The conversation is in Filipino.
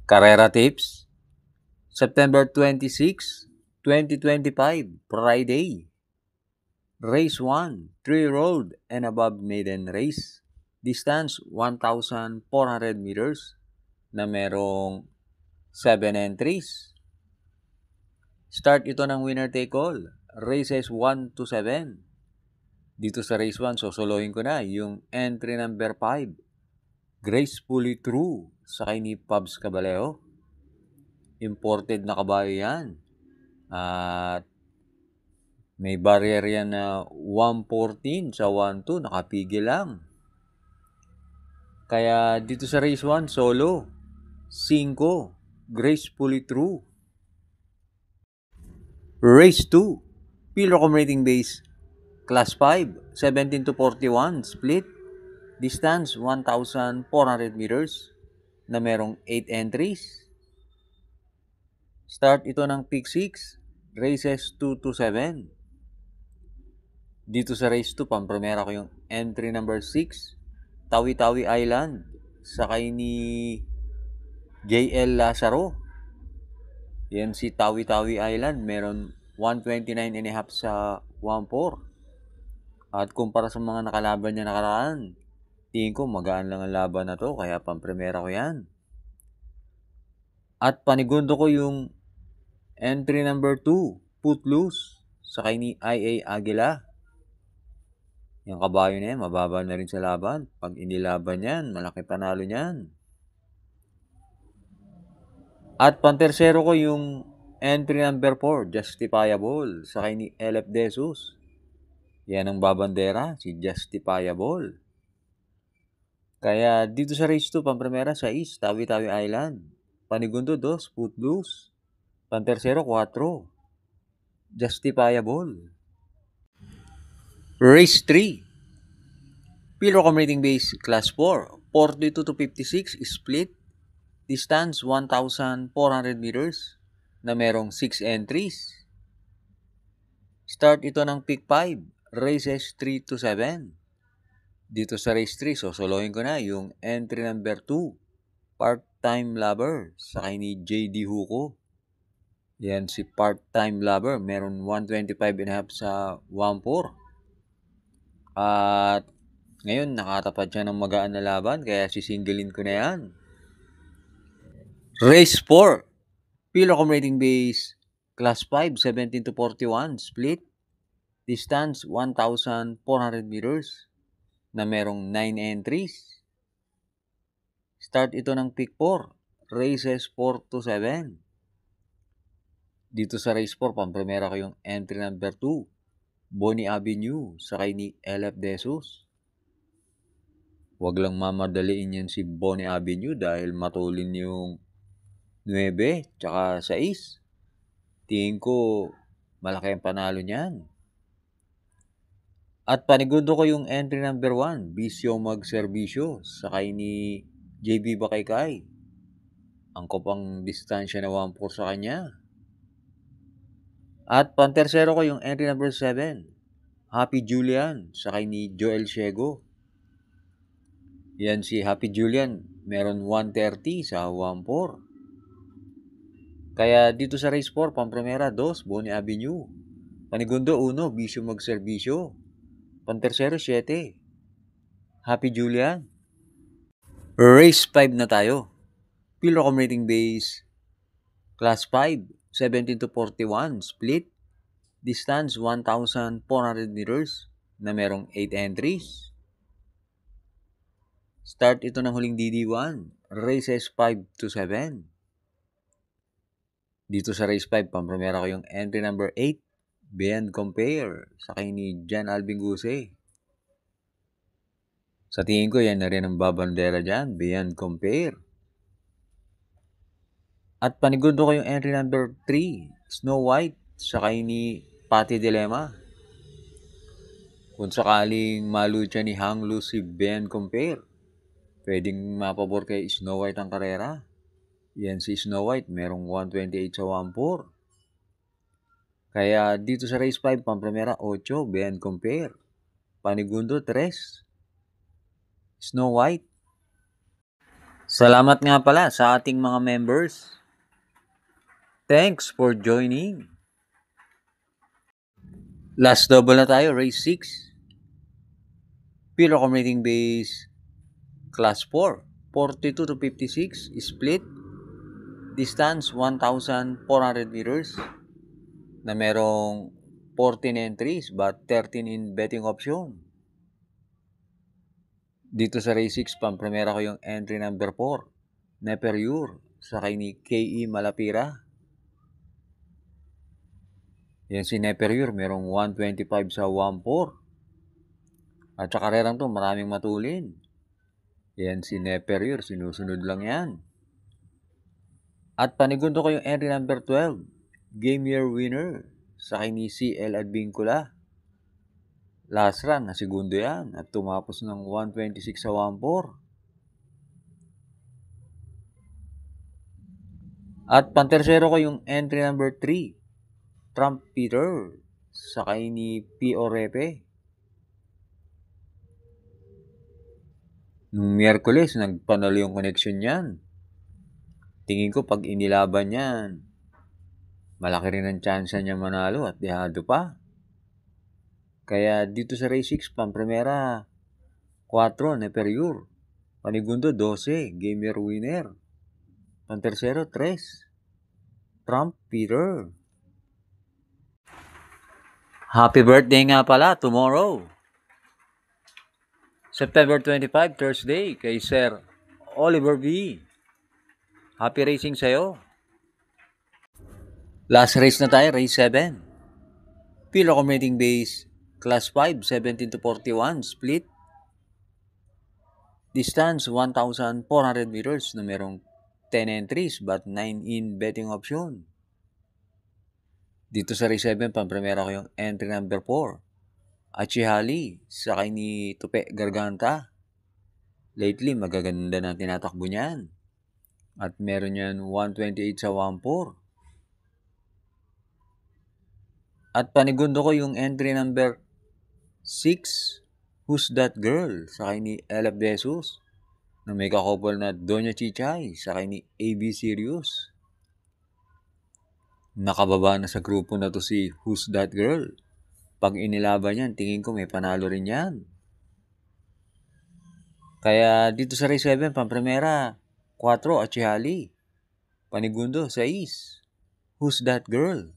Carrera Tips, September 26, 2025, Friday. Race 1, 3-year-old and above maiden race. Distance 1,400 meters na merong 7 entries. Start ito ng winner take all. Races 1 to 7. Dito sa race 1, sosolohin ko na yung entry number 5. Gracefully True sa kay ni Pabs Caballero. Imported na kabayo yan. At may barrier yan na 114 sa 1-2. Nakapigil lang. Kaya dito sa race 1, solo. 5. Gracefully True. Race 2. Pilocom rating base. Class 5. 17 to 41. Split. Distance 1,400 meters na merong 8 entries. Start ito ng pick 6. Races 2 to 7. Dito sa race 2, pampremera ko yung entry number 6. Tawi-Tawi Island. Sakay ni JL Lazaro. Yan si Tawi-Tawi Island. Meron 129.5 sa 1-4. At kumpara sa mga nakalaban niya nakaraan, tingin ko magaan lang ang laban na to. Kaya pampremera ko yan. At panigundo ko yung entry number 2, Footloose. Sakay ni IA Aguila. Yung kabayo na yan, mababa na rin sa laban. Pag inilaban yan, malaki panalo niyan. At pantersero ko yung entry number 4, Justifiable. Sakay ni LF Desus. Yan ang babandera, si Justifiable. Kaya dito sa race 2, pampremera sa East, Tawi-Tawi Island. Panigundo 2, Footloose. Pantersero 4, Justifiable. Race 3. Pilocom rating base class 4. 42 to 56 split. Distance 1,400 meters na merong 6 entries. Start ito ng pick 5. Races 3 to 7. Dito sa race 3, sosolohin ko na yung entry number 2. Part-time Lover sa kay ni JD Huko. Yan si Part-time Lover. Meron 125.5 sa 1-4. At ngayon, nakatapat siya ng magaan na laban, kaya sisingilin ko na yan. Race 4. Pilocom rating base. Class 5, 17 to 41. Split. Distance, 1,400 meters na merong 9 entries. Start ito ng pick 4. Races 4 to 7. Dito sa race 4, pampremera ko yung entry number 2. Bonnie Avenue sa kay ni LF Desus. Huwag lang mamadaliin yan si Bonnie Avenue dahil matulin yung 9 tsaka 6. Tingin ko malaki ang panalo niyan. At panigundo ko yung entry number 1, Bisyo Magserbisyo sa kay ni JB Bakaykay. Ang kopang distansya na 1-4 sa kanya. At pantersero ko yung entry number 7, Happy Julian sa kay ni Joel Siego. Yan si Happy Julian, meron 130 sa 1-4. Kaya dito sa race 4, pampremera 2, Bonnie Avenue. Panigundo 1, Bisyo Magserbisyo. Pantersero 7, Happy Julian. Race 5 na tayo. Pilocom rating base. Class 5, 17 to 41, split. Distance 1,400 meters na merong 8 entries. Start ito ng huling DD1. Races 5 to 7. Dito sa race 5, pampremera ko yung entry number 8. Beyond Compare sa kay ni Jan Alvin Guse. Sa tingin ko, yan na rin ang babandera dyan. Beyond Compare. At panigundo ko yung entry number 3. Snow White sa kay ni Pati Dilemma. Kung sakaling malucha ni Hang Lu si Beyond Compare, pwedeng mapabor kay Snow White ang karera. Yan si Snow White, merong 128 sa 1-4. Kaya dito sa race 5, pampremera 8, Beyond Compare. Panigundo 3, Snow White. Salamat nga pala sa ating mga members. Thanks for joining. Last double na tayo, race 6. Pure accommodating base, class 4. 42 to 56, split. Distance 1,400 meters. Na merong 14 entries but 13 in betting option. Dito sa race 6, pampremera ko yung entry number 4, Neperiur, sakay ni K.E. Malapira. Yan si Neperiur, merong 125 sa 1-4. At sa karerang to, maraming matulin. Yan si Neperiur, sinusunod lang yan. At panigundo ko yung entry number 12, Game Year Winner, sakay ni C.L. Advincula. Last run, na segundo yan. At tumapos ng 126 sa 1-4. At pantersero ko yung entry number 3, Trump Peter, sakay ni P.O. Repe. Nung Miyerkules, nagpanalo yung connection yan. Tingin ko pag inilaban yan, malaki rin ang chance niya manalo at dehado pa. Kaya dito sa race 6, pampremera, 4, Neperiur. Panigundo, 12, Game Year Winner. Pantersero, 3, Trump Peter. Happy birthday nga pala tomorrow, September 25, Thursday, kay Sir Oliver V. Happy racing sa'yo. Last race na tayo, race 7. Pure accommodating base, class 5, 17 to 41, split. Distance, 1,400 meters na merong 10 entries but 9 in betting option. Dito sa race 7, pampremera ko yung entry number 4, Achihali, sakay ni Tupe Garganta. Lately, magaganda na tinatakbo niyan. At meron yan 128 sa 1-4. At panigundo ko yung entry number 6, Who's That Girl, sakay ni Elap Jesus. Na may kakopol na Doña Chichay, sakay ni AB Sirius. Nakababa na sa grupo na to si Who's That Girl. Pag inilaban yan, tingin ko may panalo rin yan. Kaya dito sa race 7, pampremera, 4, Achihali. Panigundo, 6, Who's That Girl.